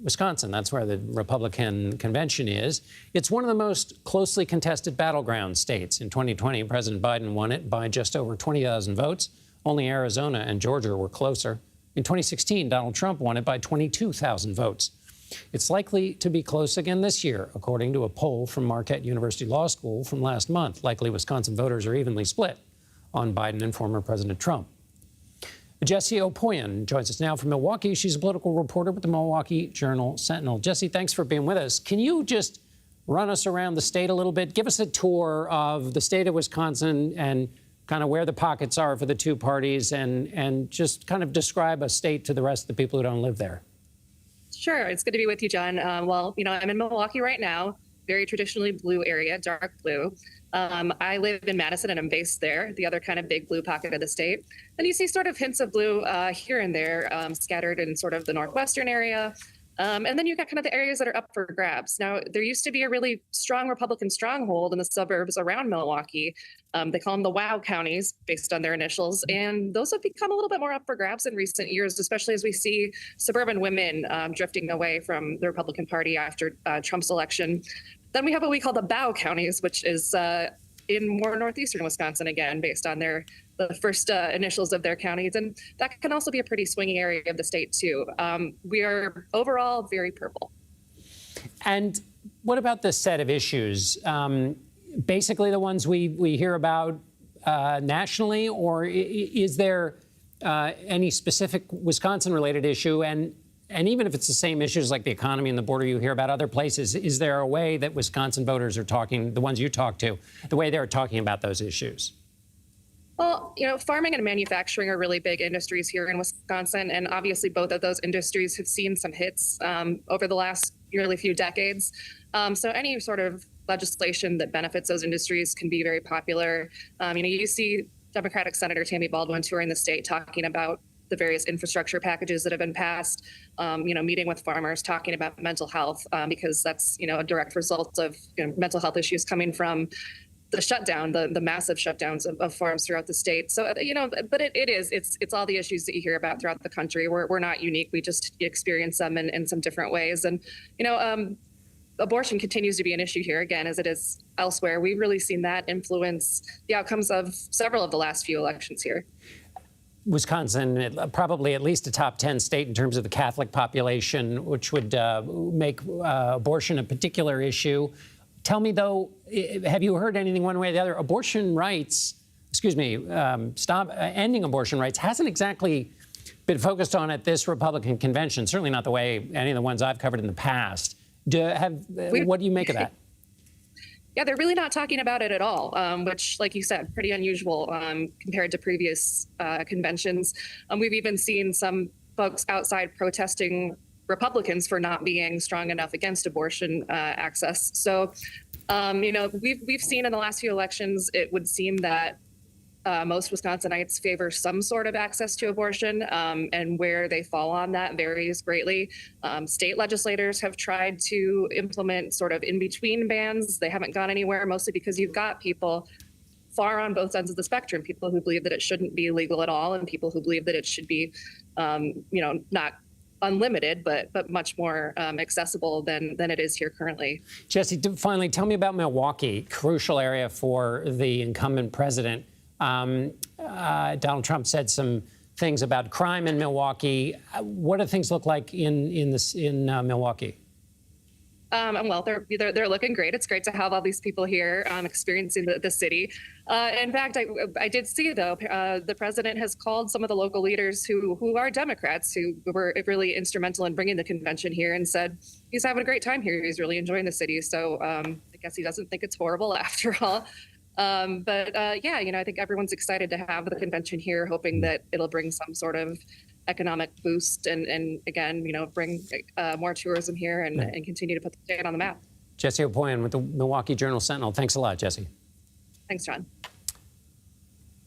Wisconsin. That's where the Republican convention is. It's one of the most closely contested battleground states. In 2020, President Biden won it by just over 20,000 votes. Only Arizona and Georgia were closer. In 2016, Donald Trump won it by 22,000 votes. It's likely to be close again this year, according to a poll from Marquette University Law School from last month. Likely Wisconsin voters are evenly split on Biden and former President Trump. Jessie Opoien joins us now from Milwaukee. She's a political reporter with the Milwaukee Journal Sentinel. Jessie, thanks for being with us. Can you just run us around the state a little bit? Give us a tour of the state of Wisconsin and kind of where the pockets are for the two parties, and just kind of describe a state to the rest of the people who don't live there. Sure. It's good to be with you, John. Well, I'm in Milwaukee right now, very traditionally blue area, dark blue. I live in Madison and I'm based there, the other kind of big blue pocket of the state. And you see sort of hints of blue here and there scattered in sort of the northwestern area. And then you've got kind of the areas that are up for grabs. Now, there used to be a really strong Republican stronghold in the suburbs around Milwaukee. They call them the WOW counties based on their initials. And those have become a little bit more up for grabs in recent years, especially as we see suburban women drifting away from the Republican Party after Trump's election. Then we have what we call the BOW counties, which is in more northeastern Wisconsin, again, based on the first initials of their counties. And that can also be a pretty swingy area of the state, too. We are overall very purple. And what about this set of issues? Basically the ones we hear about nationally, or is there any specific Wisconsin-related issue? And even if it's the same issues like the economy and the border you hear about other places, is there a way that Wisconsin voters are talking, the ones you talk to, the way they're talking about those issues? Well, farming and manufacturing are really big industries here in Wisconsin. And obviously, both of those industries have seen some hits over the last nearly few decades. So any sort of legislation that benefits those industries can be very popular. You see Democratic Senator Tammy Baldwin touring the state talking about the various infrastructure packages that have been passed, meeting with farmers, talking about mental health, because that's, a direct result of mental health issues coming from the shutdown, the massive shutdowns of farms throughout the state. So, but it's all the issues that you hear about throughout the country. We're not unique. We just experience them in some different ways. And, abortion continues to be an issue here, again, as it is elsewhere. We've really seen that influence the outcomes of several of the last few elections here. Wisconsin, probably at least a top 10 state in terms of the Catholic population, which would make abortion a particular issue. Tell me, though, have you heard anything one way or the other? Ending abortion rights hasn't exactly been focused on at this Republican convention, certainly not the way any of the ones I've covered in the past. What do you make of that? Yeah, they're really not talking about it at all, which, like you said, pretty unusual compared to previous conventions. We've even seen some folks outside protesting Republicans for not being strong enough against abortion access. So, we've seen in the last few elections, it would seem that most Wisconsinites favor some sort of access to abortion, and where they fall on that varies greatly. State legislators have tried to implement sort of in-between bans. They haven't gone anywhere, mostly because you've got people far on both ends of the spectrum, people who believe that it shouldn't be legal at all, and people who believe that it should be, not unlimited, but much more accessible than it is here currently. Jessie, finally, tell me about Milwaukee, crucial area for the incumbent president. Donald Trump said some things about crime in Milwaukee. What do things look like in Milwaukee? Well, they're looking great. It's great to have all these people here experiencing the city. In fact, I did see, though, the president has called some of the local leaders who are Democrats, who were really instrumental in bringing the convention here, and said he's having a great time here. He's really enjoying the city. So I guess he doesn't think it's horrible after all. I think everyone's excited to have the convention here, hoping that it'll bring some sort of economic boost and again, bring more tourism here and continue to put the state on the map. Jessie Opoien with the Milwaukee Journal Sentinel. Thanks a lot, Jessie. Thanks, John.